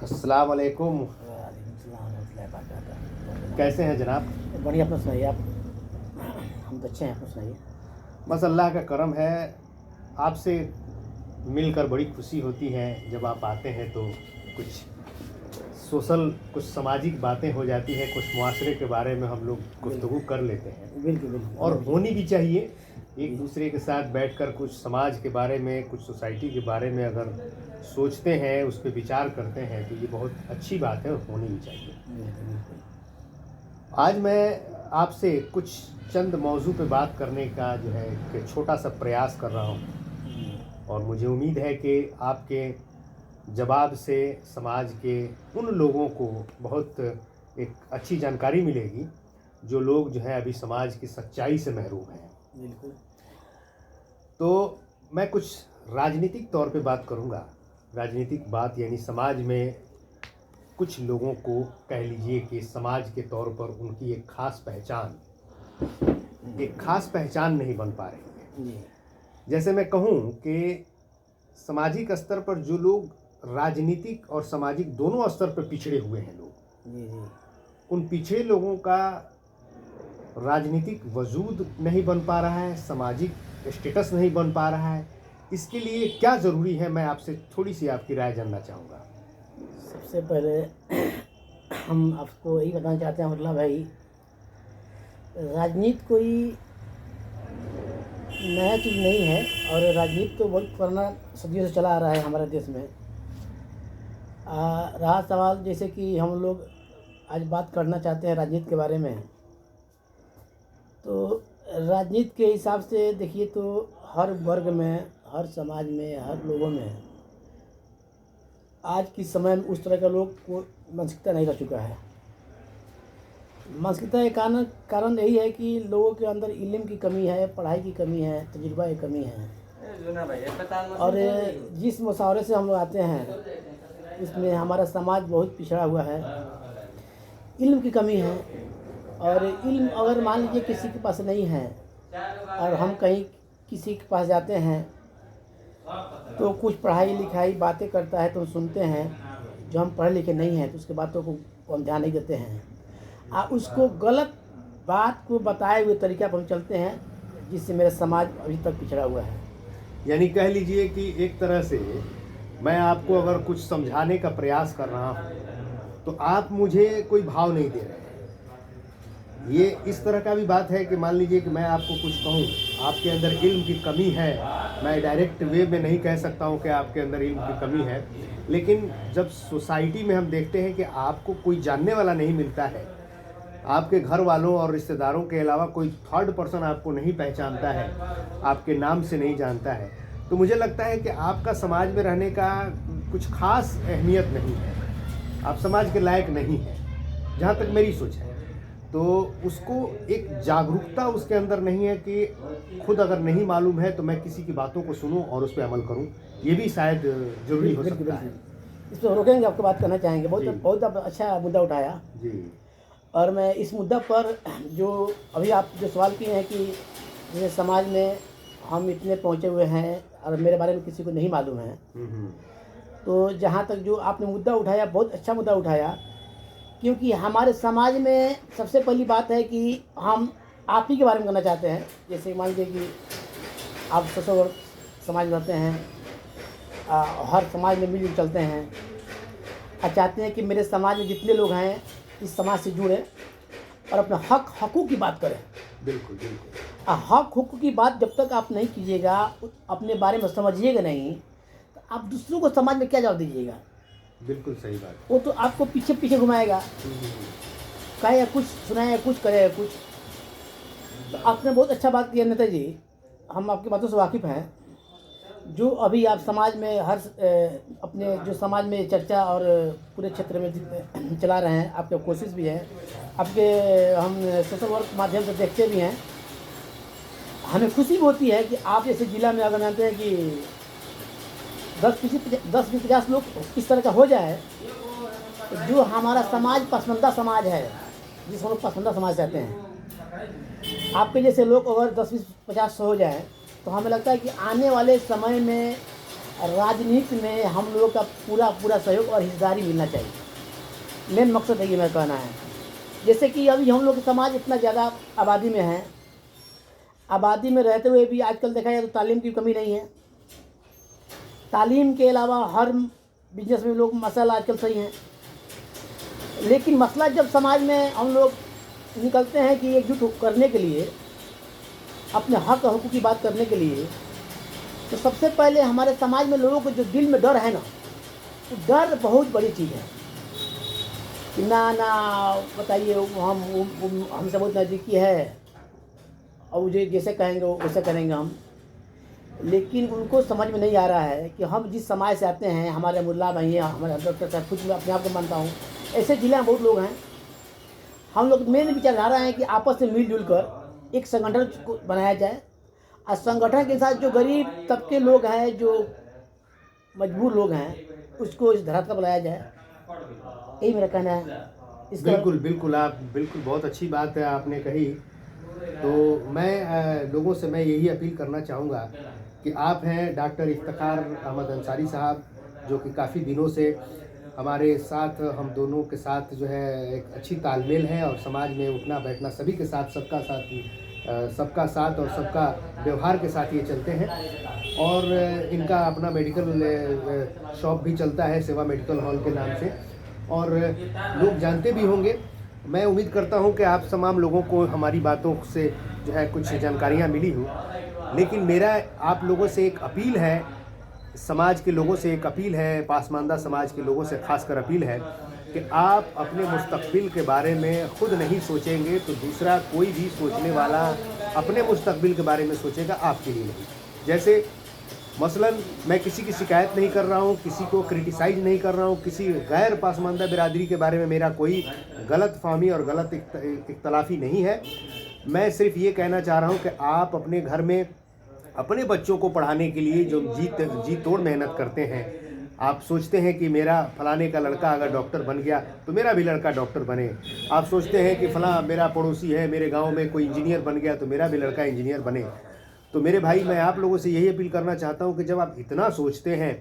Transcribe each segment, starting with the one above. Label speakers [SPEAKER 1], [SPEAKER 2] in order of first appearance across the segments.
[SPEAKER 1] अस्सलाम वालेकुम। कैसे हैं जनाब?
[SPEAKER 2] बढ़िया। अपना सुनाइए आप। हम तो अच्छे हैं, अपना सुनाइए।
[SPEAKER 1] बस अल्लाह का करम है। आपसे मिलकर बड़ी खुशी होती है। जब आप आते हैं तो कुछ कुछ सामाजिक बातें हो जाती हैं, कुछ मुआशरे के बारे में हम लोग गुफ्तगू कर लेते हैं
[SPEAKER 2] बिल्कुल बिल्कुल।
[SPEAKER 1] और होनी भी चाहिए। एक
[SPEAKER 2] जी।
[SPEAKER 1] दूसरे के साथ बैठकर कुछ समाज के बारे में, कुछ सोसाइटी के बारे में अगर सोचते हैं, उस पर विचार करते हैं तो ये बहुत अच्छी बात है और होनी भी चाहिए।
[SPEAKER 2] बिल्कुल बिल्कुल।
[SPEAKER 1] आज मैं आपसे कुछ चंद मौजू पे बात करने का जो है कि छोटा सा प्रयास कर रहा हूँ और मुझे उम्मीद है कि आपके जवाब से समाज के उन लोगों को बहुत एक अच्छी जानकारी मिलेगी जो लोग जो है अभी समाज की सच्चाई से महरूम हैं।
[SPEAKER 2] बिल्कुल।
[SPEAKER 1] तो मैं कुछ राजनीतिक तौर पे बात करूँगा। राजनीतिक बात यानी समाज में कुछ लोगों को कह लीजिए कि समाज के तौर पर उनकी एक खास पहचान नहीं बन पा रही है।
[SPEAKER 2] जी
[SPEAKER 1] जैसे मैं कहूँ कि सामाजिक स्तर पर जो लोग राजनीतिक और सामाजिक दोनों स्तर पर पिछड़े हुए हैं लोग,
[SPEAKER 2] जी जी।
[SPEAKER 1] उन पिछड़े लोगों का राजनीतिक वजूद नहीं बन पा रहा है, सामाजिक स्टेटस नहीं बन पा रहा है। इसके लिए क्या ज़रूरी है, मैं आपसे थोड़ी सी आपकी राय जानना चाहूँगा।
[SPEAKER 2] सबसे पहले हम आपको यही बताना चाहते हैं मतलब भाई, राजनीति कोई नया चीज़ नहीं है और राजनीति तो बहुत पुराना सदियों से चला आ रहा है हमारे देश में। रहा सवाल जैसे कि हम लोग आज बात करना चाहते हैं राजनीति के बारे में, तो राजनीति के हिसाब से देखिए तो हर वर्ग में, हर समाज में, हर लोगों में आज के समय में उस तरह का लोग को मानसिकता नहीं रह चुका है। मानसिकता के कारण यही है कि लोगों के अंदर इल्म की कमी है, पढ़ाई की कमी है, तजुर्बा की कमी है। और जिस मुशावरे से हम लोग आते हैं इसमें हमारा समाज बहुत पिछड़ा हुआ है, इल्म की कमी है। और इल्म अगर मान लीजिए किसी के पास नहीं है और हम कहीं किसी के पास जाते हैं तो कुछ पढ़ाई लिखाई बातें करता है तो हम सुनते हैं, जो हम पढ़े लिखे नहीं हैं तो उसके बातों को हम ध्यान नहीं देते हैं। उसको गलत बात को बताए हुए तरीक़ा पर हम चलते हैं, जिससे मेरा समाज अभी तक पिछड़ा हुआ है।
[SPEAKER 1] यानी कह लीजिए कि एक तरह से मैं आपको अगर कुछ समझाने का प्रयास कर रहा हूँ तो आप मुझे कोई भाव नहीं दे रहे हैं। ये इस तरह का भी बात है कि मान लीजिए कि मैं आपको कुछ कहूँ, आपके अंदर इल्म की कमी है। मैं डायरेक्ट वे में नहीं कह सकता हूँ कि आपके अंदर इल्म की कमी है, लेकिन जब सोसाइटी में हम देखते हैं कि आपको कोई जानने वाला नहीं मिलता है, आपके घर वालों और रिश्तेदारों के अलावा कोई थर्ड पर्सन आपको नहीं पहचानता है, आपके नाम से नहीं जानता है, तो मुझे लगता है कि आपका समाज में रहने का कुछ खास अहमियत नहीं है, आप समाज के लायक नहीं हैं, जहाँ तक मेरी सोच है। तो उसको एक जागरूकता उसके अंदर नहीं है कि खुद अगर नहीं मालूम है तो मैं किसी की बातों को सुनूं और उस पर अमल करूं। ये भी शायद जरूरी हो सकता है।
[SPEAKER 2] इस पर रोकेंगे, आपको बात करना चाहेंगे। बहुत अच्छा मुद्दा उठाया
[SPEAKER 1] जी।
[SPEAKER 2] और मैं इस मुद्दा पर जो अभी आप जो सवाल किए हैं कि जैसे समाज में हम इतने पहुंचे हुए हैं और मेरे बारे में किसी को नहीं मालूम है, तो जहां तक जो आपने मुद्दा उठाया, बहुत अच्छा मुद्दा उठाया। क्योंकि हमारे समाज में सबसे पहली बात है कि हम आप ही के बारे में करना चाहते हैं। जैसे मान लीजिए कि आप सोशल समाज में रहते हैं, हर समाज में मिलजुल चलते हैं और चाहते हैं कि मेरे समाज में जितने लोग हैं इस समाज से जुड़े और अपने हक़ों की बात करें।
[SPEAKER 1] बिल्कुल बिल्कुल।
[SPEAKER 2] हक़ हुकूक की बात जब तक आप नहीं कीजिएगा, अपने बारे में समझिएगा नहीं, तो आप दूसरों को समाज में क्या जवाब दीजिएगा? बिल्कुल
[SPEAKER 1] सही बात।
[SPEAKER 2] वो तो आपको पीछे पीछे घुमाएगा, कहेगा कुछ, सुनाएगा कुछ, करेगा कुछ। तो आपने बहुत अच्छा बात किया नेता जी, हम आपकी बातों से वाकिफ़ हैं। जो अभी आप समाज में अपने जो समाज में चर्चा और पूरे क्षेत्र में चला रहे हैं, आपकी कोशिश भी है, आपके हम सोशल वर्क माध्यम से देखते भी हैं। हमें खुशी भी होती है कि आप जैसे ज़िला में अगर मानते हैं कि 10-20-50 लोग इस तरह का हो जाए, जो हमारा समाज पसमंदा समाज है, जिसको हम लोग पसमंदा समाज कहते हैं, आपके जैसे लोग अगर 10-20-50 हो जाए तो हमें लगता है कि आने वाले समय में राजनीति में हम लोगों का पूरा पूरा सहयोग और हिस्सेदारी मिलना चाहिए। मेन मकसद है ये मेरा कहना है। जैसे कि अभी हम लोग समाज इतना ज़्यादा आबादी में है, आबादी में रहते हुए भी आजकल देखा जाए तो तालीम की कमी नहीं है। तालीम के अलावा हर बिजनेस में लोग मसाला आजकल सही हैं, लेकिन मसला जब समाज में हम लोग निकलते हैं कि एकजुट करने के लिए, अपने हक हकूक़ की बात करने के लिए, तो सबसे पहले हमारे समाज में लोगों को जो दिल में डर है ना, तो डर बहुत बड़ी चीज़ है कि ना बताइए हमसे बहुत नज़दीकी है और मुझे जैसे कहेंगे वैसे करेंगे हम। लेकिन उनको समझ में नहीं आ रहा है कि हम जिस समाज से आते हैं, हमारे मुल्ला भाई हैं, हमारे डॉक्टर साहब, कुछ मैं अपने आप को मानता हूँ, ऐसे जिले में बहुत लोग हैं। हम लोग मेन विचारधारा है कि आपस में मिलजुल कर एक संगठन को बनाया जाए और संगठन के साथ जो गरीब तबके लोग हैं, जो मजबूर लोग हैं, उसको इस धरातल पर लाया जाए। यही मेरा कहना है।
[SPEAKER 1] बिल्कुल बिल्कुल, आप बिल्कुल बहुत अच्छी बात है आपने कही। तो मैं लोगों से मैं यही अपील करना चाहूँगा कि आप हैं डॉक्टर इफ्तिखार अहमद अंसारी साहब, जो कि काफ़ी दिनों से हमारे साथ, हम दोनों के साथ जो है एक अच्छी तालमेल है और समाज में उठना बैठना सभी के साथ, सबका साथ और सबका व्यवहार के साथ ये चलते हैं। और इनका अपना मेडिकल शॉप भी चलता है, सेवा मेडिकल हॉल के नाम से, और लोग जानते भी होंगे। मैं उम्मीद करता हूं कि आप तमाम लोगों को हमारी बातों से जो है कुछ जानकारियां मिली हों। लेकिन मेरा आप लोगों से एक अपील है, समाज के लोगों से एक अपील है, पासमानदा समाज के लोगों से खासकर अपील है कि आप अपने मुस्तकबिल के बारे में खुद नहीं सोचेंगे तो दूसरा कोई भी सोचने वाला अपने मुस्तकबिल के बारे में सोचेगा, आपके लिए नहीं। जैसे मसलन मैं किसी की शिकायत नहीं कर रहा हूँ, किसी को क्रिटिसाइज नहीं कर रहा हूँ, किसी गैर पासमानदा बिरादरी के बारे में मेरा कोई गलत फहमी और गलत इख्तलाफी नहीं है। मैं सिर्फ ये कहना चाह रहा हूँ कि आप अपने घर में अपने बच्चों को पढ़ाने के लिए जो जी तोड़ मेहनत करते हैं, आप सोचते हैं कि मेरा फलाने का लड़का अगर डॉक्टर बन गया तो मेरा भी लड़का डॉक्टर बने। आप सोचते हैं कि फला मेरा पड़ोसी है, मेरे गांव में कोई इंजीनियर बन गया तो मेरा भी लड़का इंजीनियर बने। तो मेरे भाई, मैं आप लोगों से यही अपील करना चाहता हूं कि जब आप इतना सोचते हैं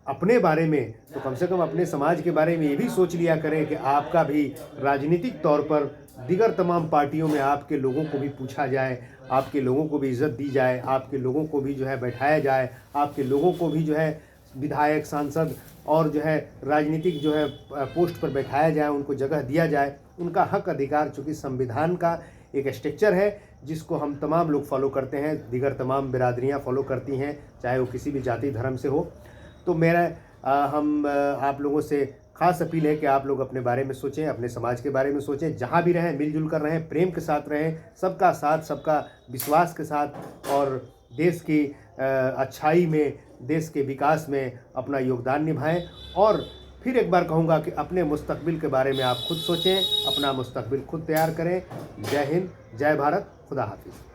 [SPEAKER 1] अपने बारे में, तो कम से कम अपने समाज के बारे में ये भी सोच लिया करें कि आपका भी राजनीतिक तौर पर दीगर तमाम पार्टियों में आपके लोगों को भी पूछा जाए, आपके लोगों को भी इज़्ज़त दी जाए, आपके लोगों को भी जो है बैठाया जाए, आपके लोगों को भी जो है विधायक, सांसद और जो है राजनीतिक जो है पोस्ट पर बैठाया जाए, उनको जगह दिया जाए। उनका हक अधिकार, चूँकि संविधान का एक स्ट्रक्चर है जिसको हम तमाम लोग फॉलो करते हैं, दीगर तमाम बिरादरियां फॉलो करती हैं, चाहे वो किसी भी जाति धर्म से हो। तो मेरा आप लोगों से ख़ास अपील है कि आप लोग अपने बारे में सोचें, अपने समाज के बारे में सोचें, जहाँ भी रहें मिलजुल कर रहें, प्रेम के साथ रहें, सबका साथ, सबका विश्वास के साथ, और देश की अच्छाई में, देश के विकास में अपना योगदान निभाएं। और फिर एक बार कहूँगा कि अपने मुस्तकबिल के बारे में आप खुद सोचें, अपना मुस्तकबिल खुद तैयार करें। जय हिंद, जय भारत, खुदा हाफिज़।